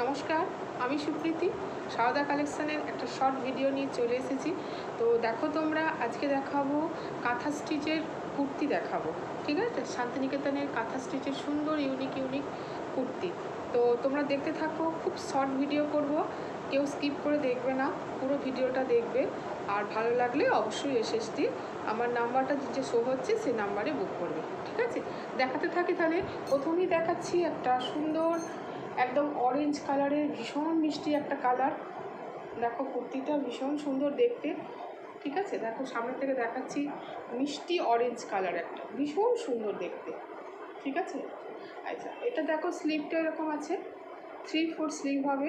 নমস্কার, আমি সুপ্রীতি। সারদা কালেকশানের একটা শর্ট ভিডিও নিয়ে চলে এসেছি। তো দেখো, তোমরা আজকে দেখাবো কাঁথা স্টিচের কুর্তি দেখাবো। ঠিক আছে, শান্তিনিকেতনের কাঁথা স্টিচের সুন্দর ইউনিক কুর্তি। তো তোমরা দেখতে থাকো, খুব শর্ট ভিডিও করব, কেউ স্কিপ করে দেখবে না, পুরো ভিডিওটা দেখবে। আর ভালো লাগলে অবশ্যই এসএসটি আমার নাম্বারটা যে শো হচ্ছে সেই নাম্বারে বুক করবে। ঠিক আছে, দেখাতে থাকি। তাহলে প্রথমেই দেখাচ্ছি একটা সুন্দর একদম অরেঞ্জ কালারের, ভীষণ মিষ্টি একটা কালার। দেখো, কুর্তিটা ভীষণ সুন্দর দেখতে। ঠিক আছে, দেখো সামনে থেকে দেখাচ্ছি, মিষ্টি অরেঞ্জ কালার, একটা ভীষণ সুন্দর দেখতে। ঠিক আছে, আচ্ছা, এটা দেখো স্লিভটা এরকম আছে, 3/4 স্লিভ হবে,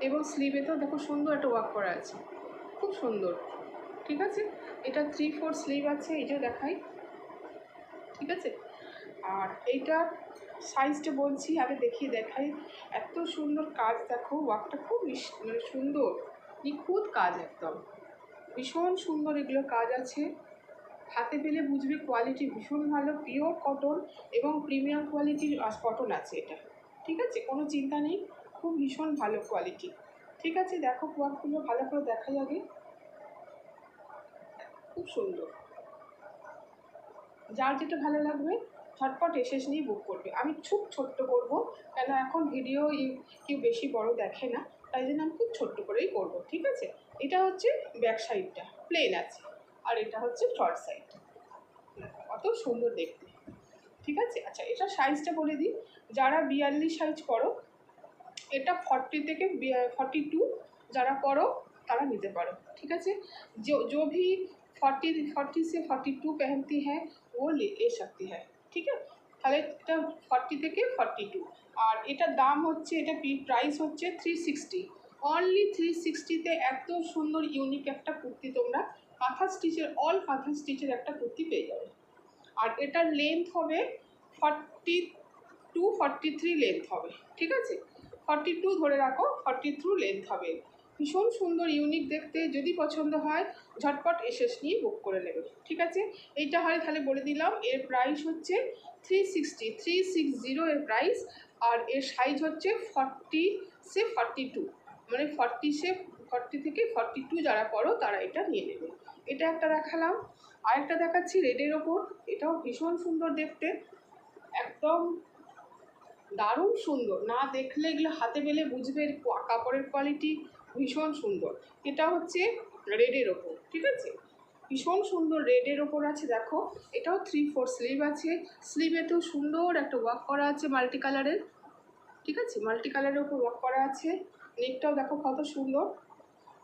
এবং স্লিভেতেও দেখো সুন্দর একটা ওয়ার্ক করা আছে, খুব সুন্দর। ঠিক আছে, এটা 3/4 স্লিভ আছে, এই যে দেখাই। ঠিক আছে, আর এইটার সাইজটা বলছি, আগে দেখাই। এত সুন্দর কাজ, দেখো ওয়ার্কটা খুব মানে সুন্দর, নিখুঁত কাজ, একদম ভীষণ সুন্দর এগুলো কাজ আছে। হাতে পেলে বুঝবে কোয়ালিটি ভীষণ ভালো, পিওর কটন এবং প্রিমিয়াম কোয়ালিটির কটন আছে এটা। ঠিক আছে, কোনো চিন্তা নেই, খুব ভীষণ ভালো কোয়ালিটি। ঠিক আছে, দেখো ওয়ার্কগুলো ভালো করে দেখা যাবে, খুব সুন্দর। যার যেটা ভালো লাগবে ঝটপট এসে নিয়ে বুক করবে। আমি খুব ছোট্ট করবো, কেন এখন ভিডিও কেউ বেশি বড় দেখে না, তাই জন্য আমি খুব ছোট্ট করেই করব। ঠিক আছে, এটা হচ্ছে ব্যাক সাইডটা প্লেন আছে, আর এটা হচ্ছে ফ্রন্ট সাইড, কত সুন্দর দেখতে। ঠিক আছে, আচ্ছা, এটা সাইজটা বলে দিই। যারা 42 সাইজ করো, এটা 40 থেকে 42 যারা করো তারা নিতে পারো। ঠিক আছে, जो भी 40 से 42 पहनती है वो ले सकती है। ঠিক আছে, তাহলে এটা 40 থেকে 42। আর এটার দাম হচ্ছে, এটা প্রাইস হচ্ছে 360, অনলি 360-তে এত সুন্দর ইউনিক একটা কুর্তি তোমরা কাঁথা স্টিচের, অল কাঁথা স্টিচের একটা কুর্তি পেয়ে যাবে। আর এটার লেন্থ হবে 42-43 লেন্থ হবে। ঠিক আছে, 42 ধরে রাখো, 42 লেন্থ হবে। ভীষণ সুন্দর ইউনিক দেখতে, যদি পছন্দ হয় ঝটপট এসএস নিয়ে বুক করে নেবে। ঠিক আছে, এইটা হয়, তাহলে বলে দিলাম, এর প্রাইস হচ্ছে 360 এর প্রাইস। আর এর সাইজ হচ্ছে 40 से 42, মানে 40 থেকে 42 যারা করো তারা এটা নিয়ে নেবে। এটা একটা দেখালাম, আরেকটা দেখাচ্ছি রেডের ওপর। এটাও ভীষণ সুন্দর দেখতে, একদম দারুণ সুন্দর, না দেখলে এগুলো হাতে পেলে বুঝবে কাপড়ের কোয়ালিটি ভীষণ সুন্দর। এটা হচ্ছে রেডের ওপর। ঠিক আছে, ভীষণ সুন্দর রেডের ওপর আছে, দেখো এটাও 3/4 স্লিভ আছে, স্লিভেতেও সুন্দর একটা ওয়ার্ক করা আছে মাল্টি কালারের। ঠিক আছে, মাল্টি কালারের ওপর ওয়ার্ক করা আছে, নেকটাও দেখো কত সুন্দর,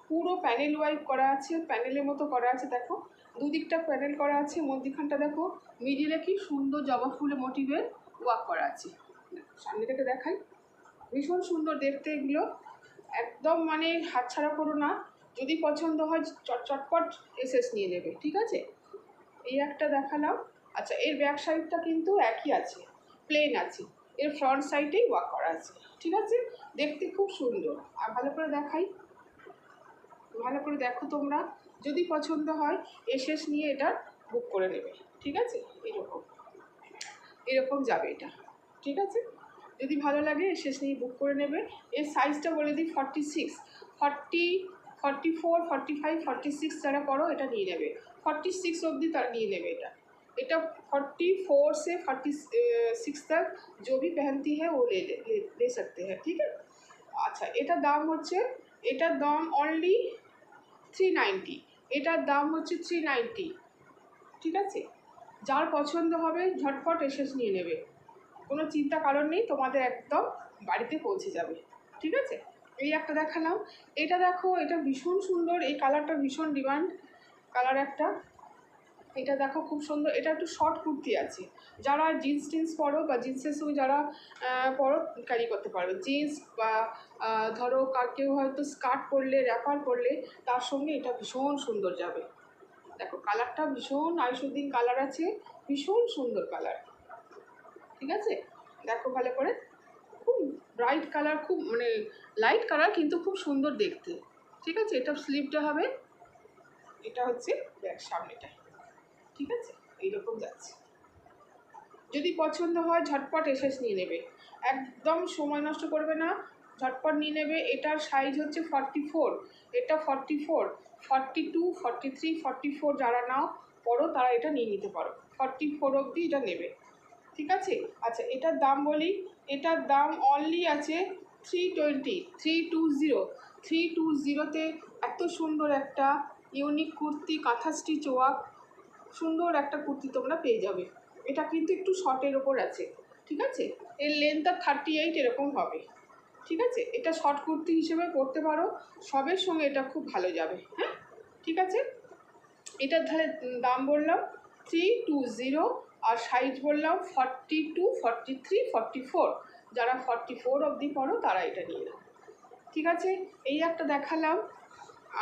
পুরো প্যানেল ওয়াইজ করা আছে, প্যানেলের মতো করা আছে। দেখো দুদিকটা প্যানেল করা আছে, মধ্যিখানটা দেখো মিডিলে কি সুন্দর জবা ফুলের মোটিভের ওয়ার্ক করা আছে। সামনে থেকে দেখাই, ভীষণ সুন্দর দেখতে এগুলো, একদম মানে হাতছাড়া করো না, যদি পছন্দ হয় চটপট এসএস নিয়ে নেবে। ঠিক আছে, এই একটা দেখালাম। আচ্ছা, এর ব্যাক সাইডটা কিন্তু একই আছে, প্লেন আছে, এর ফ্রন্ট সাইডেই ওয়ার্ক করা আছে। ঠিক আছে, দেখতে খুব সুন্দর। আর ভালো করে দেখাই, ভালো করে দেখো তোমরা, যদি পছন্দ হয় এসএস নিয়ে এটা বুক করে নেবে। ঠিক আছে, এরকম এরকম যাবে এটা। ঠিক আছে, যদি ভালো লাগে এসএস নিয়ে বুক করে নেবে। এর সাইজটা বলে দিই, 46, 40, 44, 45, 46 যারা করো এটা নিয়ে নেবে, 46 অবধি তারা নিয়ে নেবে এটা। এটা 44 से 46 तक जो भी पहनती है वो ले सकते हैं। ठीक है, আচ্ছা, এটার দাম হচ্ছে, এটার দাম অনলি 390, এটার দাম হচ্ছে 390। ঠিক আছে, যার পছন্দ হবে ঝটপট এসএস নিয়ে নেবে, কোনো চিন্তা কারণ নেই, তোমাদের একদম বাড়িতে পৌঁছে যাবে। ঠিক আছে, এই একটা দেখালাম। এটা দেখো, এটা ভীষণ সুন্দর, এই কালারটা ভীষণ ডিমান্ড কালার একটা। এটা দেখো খুব সুন্দর, এটা একটু শর্ট কুর্তি আছে, যারা জিন্স টিন্স পরো বা জিন্সের সঙ্গে যারা পরো ক্যারি করতে পারবে, জিন্স বা ধরো কেউ হয়তো স্কার্ট পরলে, র্যাপার পরলে, তার সঙ্গে এটা ভীষণ সুন্দর যাবে। দেখো কালারটা ভীষণ আইসুদ্দিন কালার আছে, ভীষণ সুন্দর কালার। ঠিক আছে, দেখো ভালো করে, খুব ব্রাইট কালার, খুব মানে লাইট কালার, কিন্তু খুব সুন্দর দেখতে। ঠিক আছে, এটা স্লিভটা হবে, এটা হচ্ছে ব্যাক সামনেটা। ঠিক আছে, এইরকম যাচ্ছে। যদি পছন্দ হয় ঝটপট এসএস নিয়ে নেবে, একদম সময় নষ্ট করবে না, ঝটপট নিয়ে নেবে। এটার সাইজ হচ্ছে 44, এটা 44, 42, 43, 44 যারা নাও পরো তারা এটা নিয়ে নিতে পারো। 44 অবধি এটা নেবে, ঠিক আছে। আচ্ছা, এটার দাম বলি, এটার দাম অনলি আছে 320, 320, 320-তে এত সুন্দর একটা ইউনিক কুর্তি, কাঁথা স্টিচ ওয়ার্ক, সুন্দর একটা কুর্তি তোমরা পেয়ে যাবে। এটা কিন্তু একটু শর্টের ওপর আছে, ঠিক আছে। এর লেন্থটা 38 এরকম হবে, ঠিক আছে। এটা শর্ট কুর্তি হিসেবে পরতে পারো, সবের সঙ্গে এটা খুব ভালো যাবে। হ্যাঁ, ঠিক আছে। এটার ধারে দাম বললাম 320, আর সাইজ বললাম 42, 43, 44। যারা 44 অবধি পড়ো তারা এটা নিয়ে নাও, ঠিক আছে। এই একটা দেখালাম।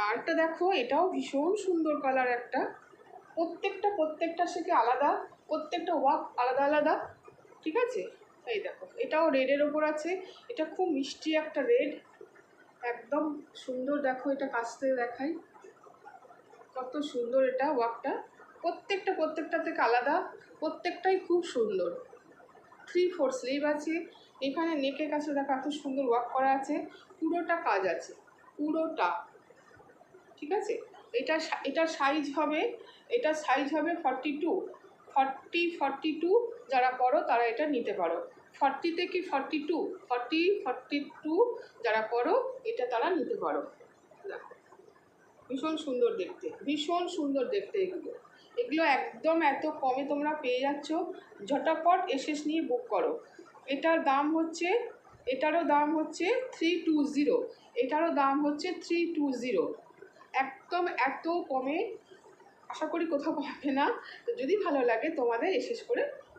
আর একটা দেখো, এটাও ভীষণ সুন্দর কালার একটা, প্রত্যেকটা থেকে আলাদা, প্রত্যেকটা ওয়ার্ক আলাদা আলাদা, ঠিক আছে। এই দেখো, এটাও রেডের ওপর আছে। এটা খুব মিষ্টি একটা রেড, একদম সুন্দর। দেখো এটা কাছ থেকে দেখাই, কত সুন্দর এটা ওয়ার্কটা, প্রত্যেকটা থেকে আলাদা, প্রত্যেকটাই খুব সুন্দর। 3/4 স্লিভ আছে। এখানে নেকের কাছে দেখো এত সুন্দর ওয়ার্ক করা আছে, পুরোটা কাজ আছে, পুরোটা, ঠিক আছে। এটার সাইজ হবে, এটার সাইজ হবে 42, 42 যারা পড়ো তারা এটা নিতে পারো। 40 থেকে 42, 42 যারা পড়ো এটা তারা নিতে পারো। দেখো ভীষণ সুন্দর দেখতে, ভীষণ সুন্দর দেখতে এগুলো। এগুলো একদম এত কমে তোমরা পেয়ে যাচ্ছ, ঝটাপট এসএস নিয়ে বুক করো। এটার দাম হচ্ছে, এটারও দাম হচ্ছে 320, এটারও দাম হচ্ছে 320, একদম এত কমে আশা করি কোথাও পাবে না। তো যদি ভালো লাগে তোমাদের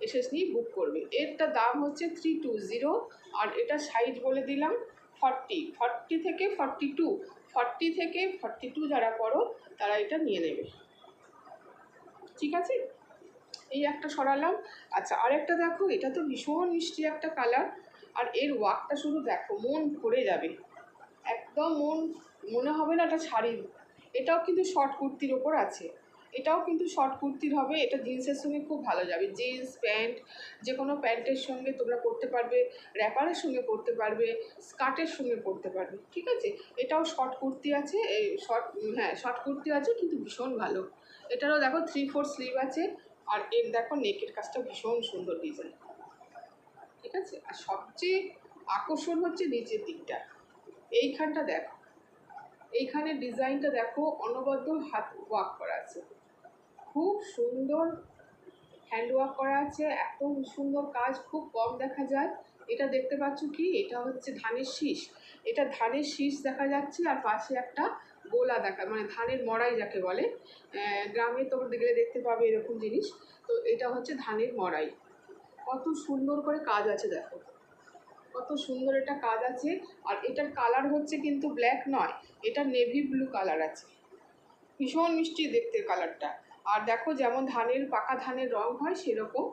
এসএস নিয়ে বুক করবে। এরটা দাম হচ্ছে 320, আর এটা সাইজ বলে দিলাম 40 থেকে 42, 40 থেকে 42 যারা করো তারা এটা নিয়ে নেবে, ঠিক আছে। এই একটা সরালাম। আচ্ছা, আরেকটা দেখো, এটা তো ভীষণ মিষ্টি একটা কালার, আর এর ওয়ার্কটা শুধু দেখো, মন ভরে যাবে একদম, মনে হবে না এটা শাড়ি। এটাও কিন্তু শর্ট কুর্তির ওপর আছে, এটাও কিন্তু শর্ট কুর্তির হবে। এটা জিন্সের সঙ্গে খুব ভালো যাবে, জিন্স প্যান্ট, যে কোনো প্যান্টের সঙ্গে তোমরা পরতে পারবে, র্যাপারের সঙ্গে পরতে পারবে, স্কার্টের সঙ্গে পরতে পারবে, ঠিক আছে। এটাও শর্ট কুর্তি আছে, এই শর্ট কুর্তি আছে, কিন্তু ভীষণ ভালো। এটারও দেখো 3/4 স্লিভ আছে, আর এর দেখো নেকের কাজটা ভীষণ সুন্দর ডিজাইন, ঠিক আছে। আর সবচেয়ে আকর্ষণ হচ্ছে নিচের দিকটা, এইখানটা দেখো, এইখানে ডিজাইনটা দেখো, অনবদ্য হাত ওয়ার্ক করা আছে, খুব সুন্দর হ্যান্ড ওয়ার্ক করা আছে, এত সুন্দর কাজ, খুব কম দেখা যায়। এটা দেখতে পাচ্ছ কি, এটা হচ্ছে ধানের শীষ, এটা ধানের শীষ দেখা যাচ্ছে, আর পাশে একটা গোলা দেখা, মানে ধানের মড়াই যাকে বলে, গ্রামে তোমরা গেলে দেখতে পাবে এরকম জিনিস। তো এটা হচ্ছে ধানের মড়াই, কত সুন্দর করে কাজ আছে দেখো, কত সুন্দর এটা কাজ আছে। আর এটার কালার হচ্ছে কিন্তু ব্ল্যাক নয়, এটা নেভি ব্লু কালার আছে, ভীষণ মিষ্টি দেখতে কালারটা। আর দেখো যেমন পাকা ধানের রং হয় সেরকম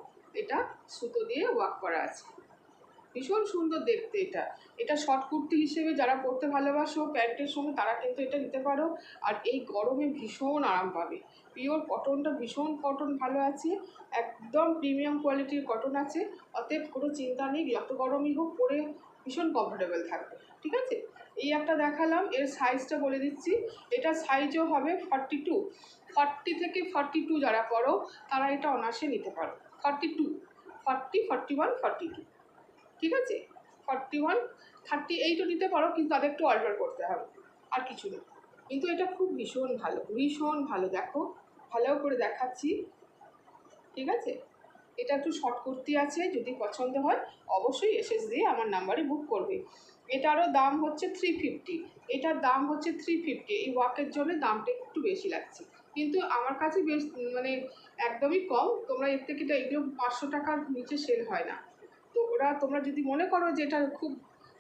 এটা সুতো দিয়ে ওয়ার্ক করা আছে, ভীষণ সুন্দর দেখতে। এটা শর্ট কুর্তি হিসেবে যারা পরতে ভালোবাসো প্যান্টের সঙ্গে তারা কিন্তু এটা নিতে পারো। আর এই গরমে ভীষণ আরাম পাবে, পিওর কটনটা, ভীষণ কটন ভালো আছে, একদম প্রিমিয়াম কোয়ালিটির কটন আছে। অতএব কোনো চিন্তা নেই, যত গরমই হোক পরে ভীষণ কমফোর্টেবল থাকবে, ঠিক আছে। এই একটা দেখালাম, এর সাইজটা বলে দিচ্ছি। এটা সাইজও হবে 42, 40 থেকে 42 যারা পড়ো তারা এটা অনায়াসে নিতে পারো। 42, 40, 41, 42, ঠিক আছে। 41, 38ও নিতে পারো, কিন্তু তাদের একটু অল্টার করতে হবে, আর কিছু না। কিন্তু এটা খুব ভীষণ ভালো, ভীষণ ভালো। দেখো ভালো করে দেখাচ্ছি, ঠিক আছে। এটা একটু শর্ট কুর্তি আছে, যদি পছন্দ হয় অবশ্যই এসএস দিয়ে আমার নাম্বারে বুক করবে। এটারও দাম হচ্ছে 350, এটার দাম হচ্ছে 350। এই ওয়ার্কের জন্য দামটা একটু বেশি লাগছে, কিন্তু আমার কাছে বেশ মানে একদমই কম। তোমরা এর থেকে এগুলো 500 টাকার নিচে সেল হয় না। তো তোমরা যদি মনে করো যে এটা খুব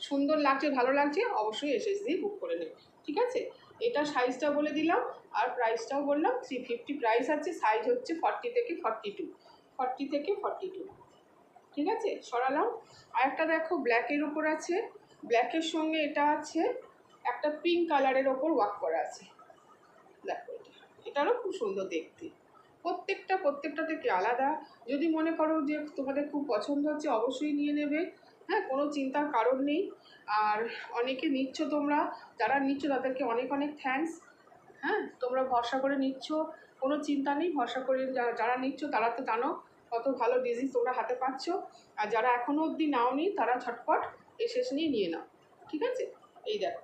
সুন্দর লাগছে, ভালো লাগছে, অবশ্যই এসএস দিয়ে বুক করে নেবে, ঠিক আছে। এটা সাইজটা বলে দিলাম, আর প্রাইসটাও বললাম 350 প্রাইস আছে, সাইজ হচ্ছে 40 থেকে 42, 40 থেকে 42, ঠিক আছে। সরালাম। আর একটা দেখো ব্ল্যাকের ওপর আছে, ব্ল্যাকের সঙ্গে এটা আছে একটা পিঙ্ক কালারের ওপর ওয়ার্ক করা আছে, দেখো এটারও খুব সুন্দর দেখতে, প্রত্যেকটা থেকে আলাদা। যদি মনে করো যে তোমাদের খুব পছন্দ হচ্ছে অবশ্যই নিয়ে নেবে। হ্যাঁ, কোনো চিন্তার কারণ নেই। আর অনেকে নিচ্ছ তোমরা, যারা নিচ্ছ তাদেরকে অনেক অনেক থ্যাঙ্কস। হ্যাঁ, তোমরা ভরসা করে নিচ্ছ, কোনো চিন্তা নেই, ভরসা করে যারা নিচ্ছ তারা তো জানো কত ভালো ডিজিজ তোমরা হাতে পাচ্ছ। আর যারা এখনও অবধি নাওনি তারা ঝটপট এসএস নিয়ে নাও, ঠিক আছে? এই দেখো,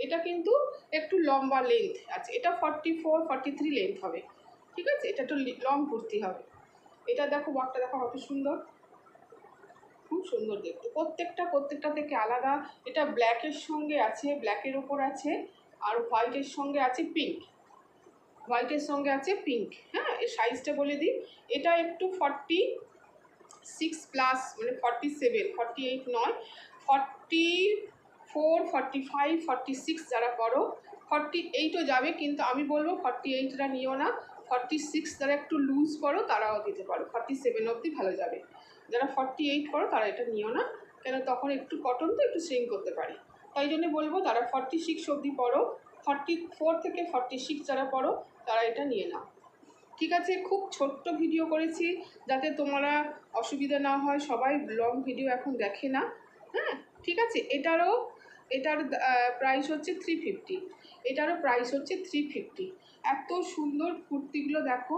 এটা কিন্তু একটু লম্বা লেন্থ আছে, এটা 44-43 লেন্থ হবে, ঠিক আছে? এটা একটু লং কুর্তি হবে। এটা দেখো, ওয়ার্কটা দেখো কত সুন্দর, খুব সুন্দর দেখতে, প্রত্যেকটা থেকে আলাদা। এটা ব্ল্যাকের সঙ্গে আছে, ব্ল্যাকের ওপর আছে, আর হোয়াইটের সঙ্গে আছে পিঙ্ক, হোয়াইটের সঙ্গে আছে পিঙ্ক। হ্যাঁ, এর সাইজটা বলে দিই, এটা একটু 46+, মানে 47, 48 নয়, 44, 45, 46 যারা করো, 48ও যাবে, কিন্তু আমি বলবো 48টা নিও না। 46 যারা একটু লুজ করো তারাও দিতে পারো, 47 অবধি ভালো যাবে। যারা 48 করো তারা এটা নিও না, কেন তখন একটু কটন তো একটু শ্রিঙ্ক করতে পারে। তাই জন্য বলবো যারা 46 অবধি পড়ো, 44 থেকে 46 যারা পড়ো তারা এটা নিয়ে নাও, ঠিক আছে? খুব ছোট্ট ভিডিও করেছি যাতে তোমরা অসুবিধা না হয়, সবাই লং ভিডিও এখন দেখে না। হ্যাঁ, ঠিক আছে? এটার প্রাইস হচ্ছে 350, এটারও প্রাইস হচ্ছে 350। এত সুন্দর কুর্তিগুলো দেখো,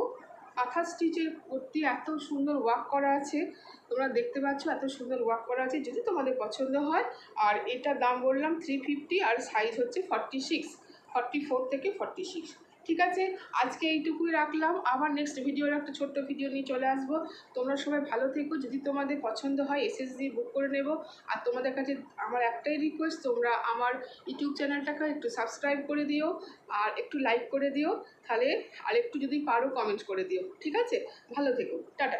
আঠা স্টিচের কুর্তি, এত সুন্দর ওয়ার্ক করা আছে, তোমরা দেখতে পাচ্ছ এত সুন্দর ওয়ার্ক করা আছে, যদি তোমাদের পছন্দ হয়। আর এটার দাম বললাম 350, আর সাইজ হচ্ছে 46, 44 থেকে 46, ঠিক আছে? আজকে এইটুকুই রাখলাম, আবার নেক্সট ভিডিওর একটা ছোট্ট ভিডিও নিয়ে চলে আসবো। তোমরা সবাই ভালো থেকো, যদি তোমাদের পছন্দ হয় এসএসডি বুক করে নেব। আর তোমাদের কাছে আমার একটাই রিকোয়েস্ট, তোমরা আমার ইউটিউব চ্যানেলটাকে একটু সাবস্ক্রাইব করে দিও, আর একটু লাইক করে দিও, তাহলে আর একটু যদি পারো কমেন্ট করে দিও, ঠিক আছে? ভালো থেকো, টাটা।